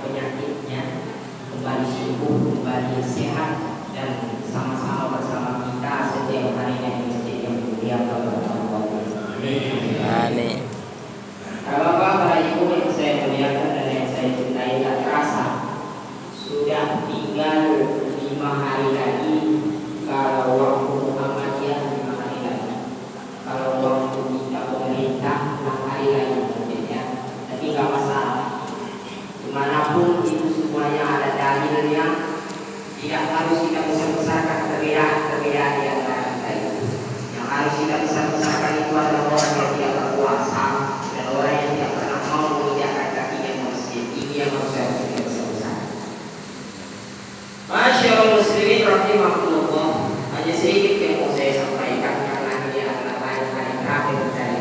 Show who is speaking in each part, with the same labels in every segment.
Speaker 1: penyakitnya, kembali sembuh, kembali sehat, dan sama-sama bersama kita setiap harinya di masjid yang mulia kepada Allah.
Speaker 2: Amin.
Speaker 1: Bapak, para ibu yang saya muliakan dan yang saya cintai, tak terasa sudah tinggal 5 hari lagi. Kalau waktu Muhammadiyah 5 hari lagi, kalau waktu kita pemerintah 6 hari lagi mungkinnya, tapi nggak masalah. Dimanapun itu semuanya ada dalilnya, tidak harus kita besar-besarkan perbedaan di antara kita itu. Yang harus kita besar-besarkan itu adalah orang yang tidak berpuasa dan orang yang tidak pernah mau menginjakkan kakinya ke masjid. Ini yang harus kita besar-besarkan. Masyaallah muslimin rahimahullah, hanya sedikit yang mau saya sampaikan karena ini adalah hari terakhir dari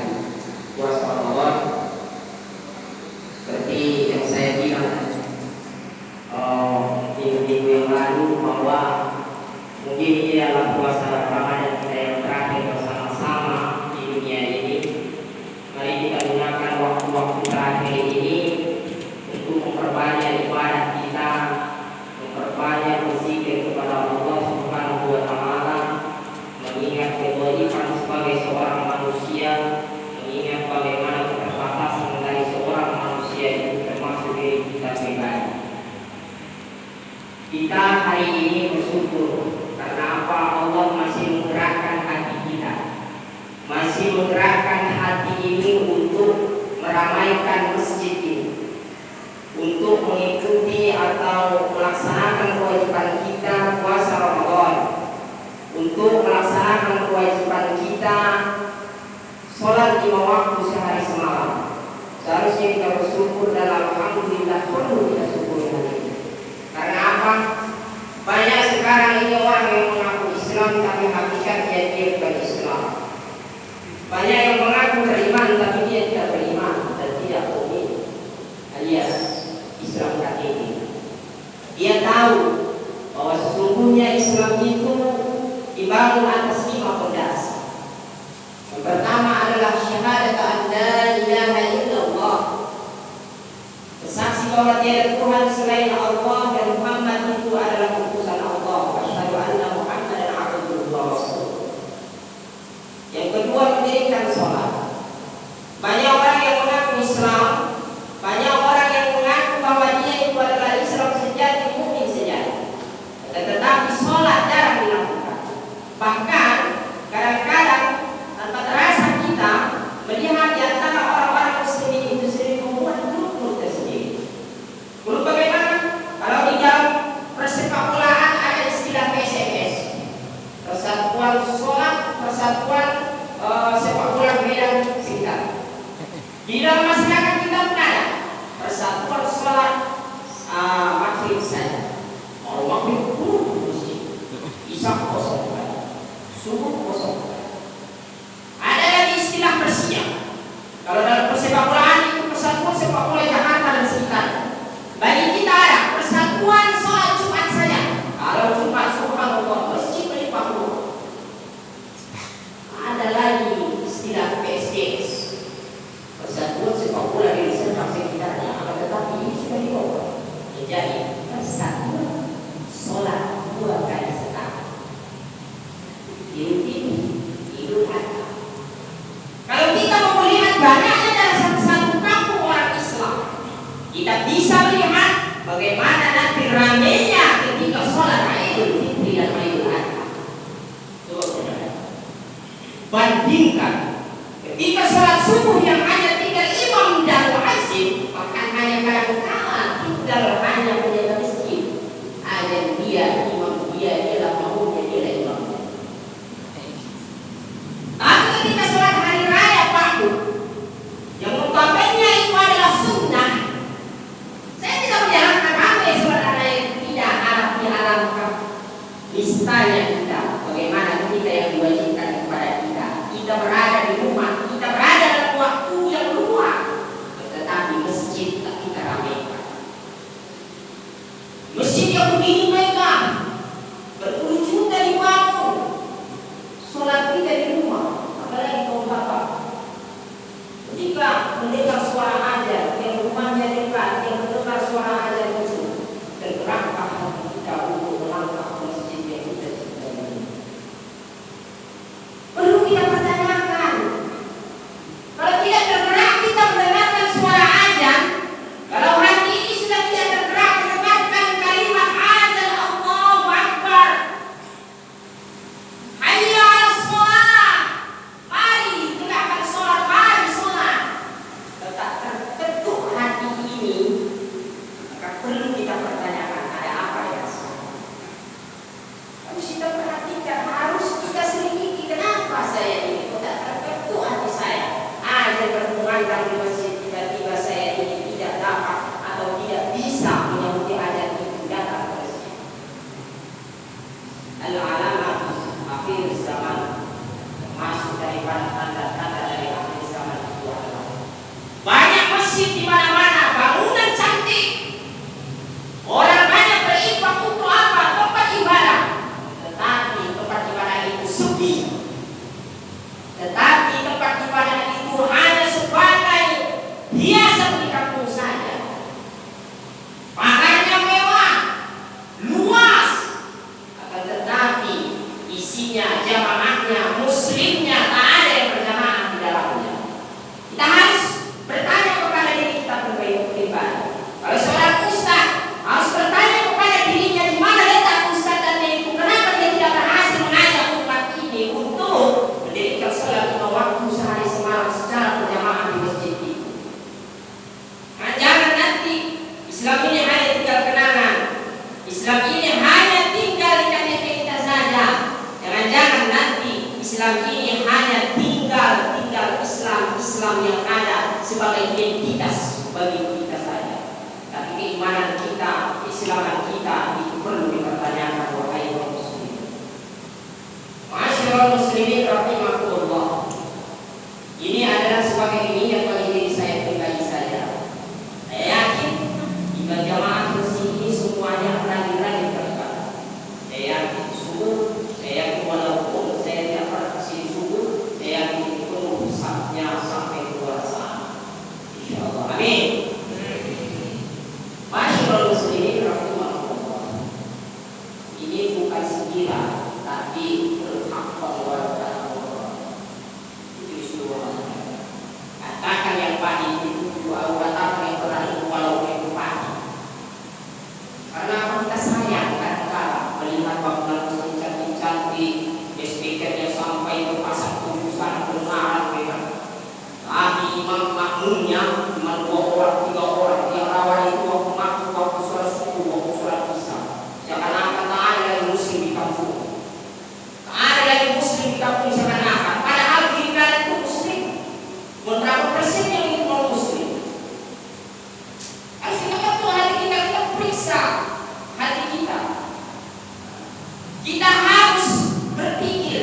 Speaker 1: puasa Ramadan. Seperti yang saya bilang minggu yang lalu, bahwa mungkin ini adalah puasa Ramadan kita yang terakhir bersama-sama di dunia ini. Mari kita gunakan waktu-waktu terakhir ini untuk memperbanyak ibadah kita, memperbanyak berzikir kepada Allah Subhanahu wa Ta'ala, mengingat kewajiban sebagai seorang manusia, mengingat bagaimana keterbatasan dari seorang manusia itu, termasuk diri kita pribadi. Kita hari ini bersyukur karena apa? Allah masih menggerakkan hati kita, masih menggerakkan hati ini untuk meramaikan masjid ini, untuk mengikuti atau melaksanakan kewajiban kita puasa Ramadan, untuk melaksanakan kewajiban kita sholat 5 waktu sehari semalam. Seharusnya kita bersyukur dan alhamdulillah perlu kita syukuri hari ini. Karena apa? Banyak sekarang ini orang yang mengaku Islam tapi hakikatnya dia bukan Islam. Banyak yang mengaku beriman tapi dia tidak beriman dan tidak mukmin, alias Islam KTP. Dia tahu bahwa sesungguhnya Islam itu dibangun atas 5 pondasi. Yang pertama adalah syahadat an la ilaha illallah, bersaksi bahwa tiada Tuhan selain Allah dan Muhammad itu adalah utusan Allah. Asyhadu anna Muhammadan abduhu wa rasuluh. Yang kedua, mendirikan sholat. Banyak orang yang mengaku Islam, banyak orang yang mengaku bahwa dia itu adalah Islam sejati, mukmin sejati, tetapi sholat jarang dilakukan. Bahkan kadang-kadang tanpa terasa kita melihat di antara orang-orang muslimin itu sering membuat grup-grup tersendiri. Grup bagaimana? Kalau di dalam persepak bolaan ada istilah PSMS, Persatuan Sholat, Persatuan Sepak Bola Medan Singkat. Di dalam masyarakat kita pun ada Persatuan Sholat Maghrib saja. Kalau Maghrib Isya kosong, subuh kosong. Ada lagi istilah persiap. Kalau dalam persepak bolaan itu Persatuan Sepak Bola Jakarta dan sekitarnya. Bagi kita ada Persatuan Sholat Jumat saja. Kalau Jumat subhanallah masjid melimpah. Ada lagi istilah PSDS, Persatuan Sepak Bola di Serang sekitarnya. Akan tetapi ini sudah diubah menjadi Persatuan Sholat 2 kali setahun. Idul Adha. Kalau kita mau melihat banyaknya dalam satu kampung orang Islam, kita bisa melihat bagaimana nanti ramenya ketika sholat Idul Fitri dan Idul Adha. Coba saudara bandingkan ketika sholat subuh yang hanya tinggal imam dan muazzin, bahkan hanya kadang-kala tinggal hanya menjaga masjid, ada dia imam, dia lah makmumnya, dia lah imam. Tapi ketika sholat hari raya Pakku, yang notabene itu adalah sunnah, saya tidak menjalankan ramai sholat raya yang tidak harap diharamkan. Listanya kita, bagaimana kita yang diwajibkan kepada kita. Kita berada di rumah, kita berada dalam waktu sebagai identitas bagi kita saja. Tapi keimanan kita, keislaman kita itu perlu dipertanyakan, wahai kaum muslimin. Ma'asyiral muslimin rahimakumullah. Ini adalah sebagai ini bagi diri saya pribadi saja. Saya yakin jika jamaah bersih ini semuanya rajin-rajin beribadah. Saya yakin subuh, saya yakin walaupun saya tidak pernah kesini subuh, saya yakin itu rusaknya sampai keluar sana. Insyaallah. Amin. Masyaallah muslimin rahimakumullah. Ini bukan segila, tapi berhakkan warga Allah. Itu semua. Katakan yang padi itu katakan yang berani walau itu padi. Karena kita sayang kadang-kadang melihat bangunan cantik-cantik, speakernya sampai berpasang tulisan benar memang. Tapi imam makmumnya cuma 2 orang, 3 orang. Yang rawan itu waktu makmum, waktu sholat subuh, waktu sholat isya. Seakan-akan tak ada lagi muslim di kampung. Tak ada lagi muslim di kampung seakan-akan. Padahal diri kalian itu muslim. Berapa persen yang itu non muslim? Harus kita betul hati kita periksa hati kita. Kita harus berpikir.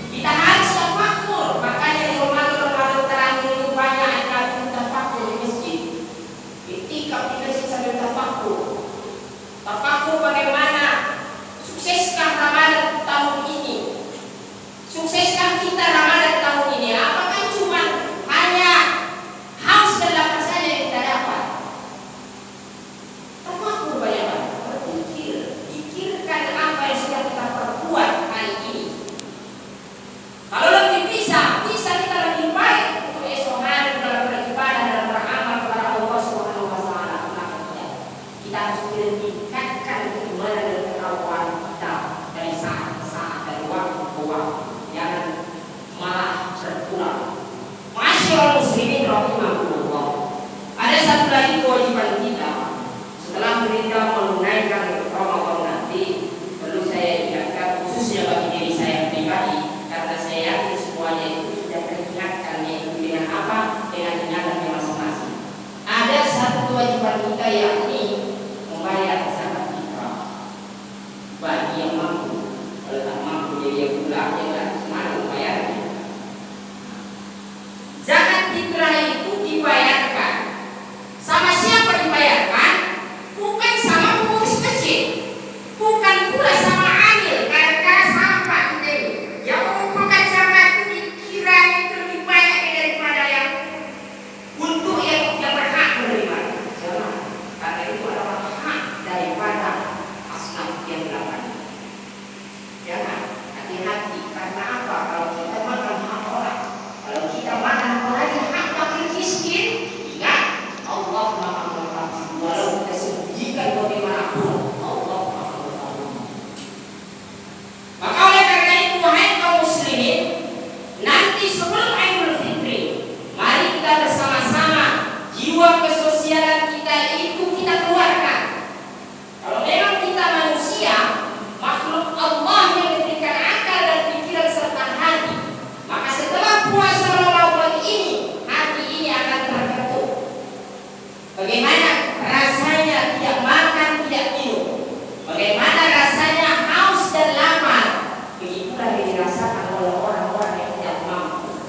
Speaker 1: Kita harus tafakur. Makanya di Ramadan terakhir itu banyak ayat tafakur di masjid. Ketika kita sambil tafakur. Tafakur bagaimana sukseskah Ramadan tahun ini? Sukseskah kita Ramadan tahun ini? Apakah cuma hanya haus dan lapar saja yang kita dapat? Tafakur banyak-banyak. Berpikir, pikirkan apa yang sudah kita perbuat hari ini. Kalau lebih bisa kita lebih baik untuk esok hari dalam beribadah dan beramal kepada Allah Subhanahu wa taala. Kita harus meningkatkan keimanan dan ketakwaan kita dari saat ke saat, dari waktu ke waktu. Jangan malah berkurang. Masyaallah muslimin rahimahullah. Ada satu lagi kewajiban kita setelah kita menunaikan Ramadan nanti, perlu saya ingatkan khususnya bagi diri saya pribadi, karena saya yakin semuanya itu sudah teringatkan, yaitu dengan apa? Dengan ingatannya masing-masing. Ada satu kewajiban kita yakni membayar zakat fitrah bagi yang mampu. Kalau tak mampu jadi yang pula yang mana membayarnya. Zakat fitrah itu dibayarkan. Sama siapa dibayarkan? Bukan sama pengurus masjid, bukan pula sama amil, kadang-kadang sama Pak Menteri. Yang mengumpulkan zakat itu dikira itu lebih banyak daripada yang untuk yang berhak menerima. Jangan, karena itu adalah hak daripada asnaf yang melakukan. Jangan, hati-hati. Karena apa? Kalau kita makan hak orang, kalau kita makan apalagi hak fakir miskin, ingat Allah Maha Mengetahui. Walau kita sembunyikan bagaimanapun, Allah Maha Mengetahui. Maka oleh karena itu, wahai kaum muslimin, nanti sebelum Idul Fitri, mari kita bersama-sama jiwa kesosialan kita itu kita keluarkan. Kalau memang kita manusia, makhluk Allah yang diberikan akal dan pikiran serta hati, maka setelah puasa Ramadan ini, hati ini akan terbentuk. Bagaimana rasanya tidak makan, tidak minum? Bagaimana rasanya haus dan lapar? Begitulah yang dirasakan oleh orang-orang yang tidak mampu.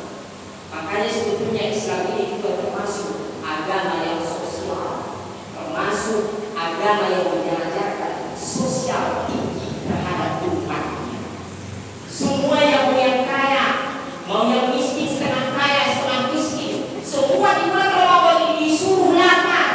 Speaker 1: Makanya sebetulnya Islam ini juga termasuk agama yang sosial, termasuk agama yang mengajarkan sosial tinggi terhadap umatnya. Semua yang mau yang kaya, mau yang miskin setengah kaya, setengah miskin, semua di bulan Ramadan ini disuruh lapar,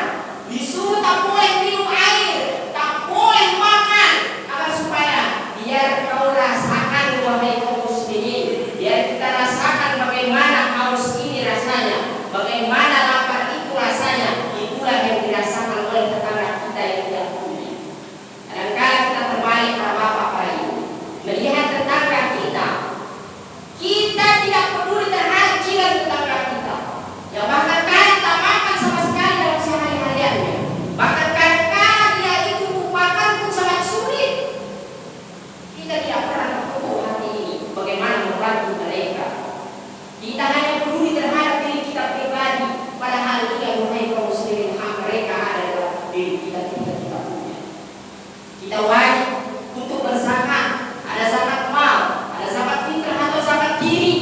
Speaker 1: disuruh tak boleh minum air, tak boleh makan, agar supaya biar kau rasakan, wahai kaum muslimin, biar kita rasakan bagaimana haus ini rasanya, bagaimana lapar itu rasanya. Itulah yang dirasakan oleh tetangga kita yang tidak punya. kita punya. Kita wajib untuk berzakat. Ada zakat mal, ada zakat fitrah atau zakat diri.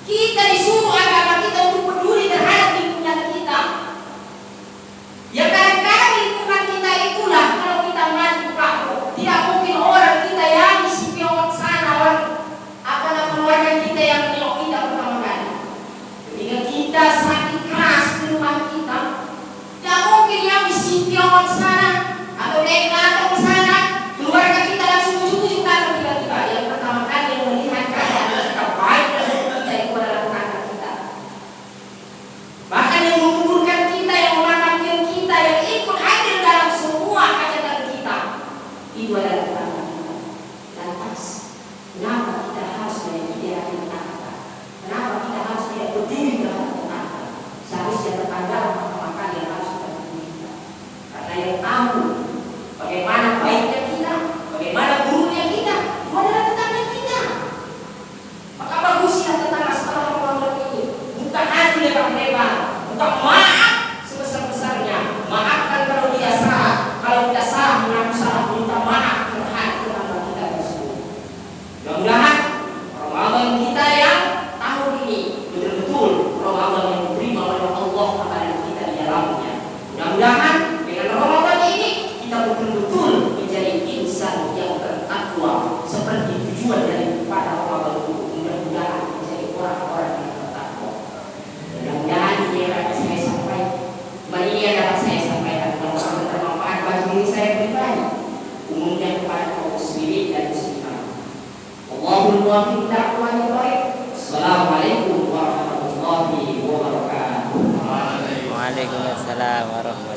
Speaker 1: Kita disuruh agama kita untuk peduli terhadap lingkungan kita. Ya kadang-kadang lingkungan kita itulah kalau kita maju Pak, tidak mungkin orang kita yang di Sipiong sana, orang keluarga kita yang menengok kita pertama kali. Ketika kita sakit keras di rumah kita, tidak mungkin yang di Sipiong sana atau Dekatong sana, keluarga kita langsung ujuk-ujuk datang tiba-tiba. Yang pertama kali yang melihat keadaan kita baik dan kita itu adalah tetangga kita. Bahkan yang menguburkan kita, yang memakamkan kita, yang ikut hadir dalam semua hajatan kita, itu adalah tetangga kita. Lantas, kenapa kita harus menyakiti hati tetangga? Kenapa kita harus tidak peduli terhadap tetangga? Seharusnya tetangga pertama kali yang harus kita peduli kita. Karena yang tahu bagaimana baiknya kita, bagaimana buruknya kita, itu adalah tetangga kita. Maka bagusnya tetangga setelah Ramadan ini buka hati lebar-lebar, buka maaf sebesar-besarnya. Maafkan kalau dia salah, kalau kita salah mengaku salah, minta maaf terhadap tetangga kita tersebut. Mudah-mudahan Ramadan kita yang tahun ini betul-betul Ramadan yang diterima oleh Allah kepada kita di dalamnya. Mudah-mudahan dengan Ramadan ini kita betul-betul menjadi insan yang bertakwa seperti tujuan dari pada Ramadan itu. Mudah-mudahan menjadi orang-orang yang bertakwa. Mudah-mudahan ini yang dapat saya sampaikan. Ini yang dapat saya sampaikan. Mudah-mudahan bermanfaat bagi diri saya pribadi, umumnya kepada kaum muslimin dan muslimat. Allahul muwaffiq ila aqwamit thoriq. Assalamualaikum warahmatullahi wabarakatuh.
Speaker 2: Waalaikumsalam warahmatullahi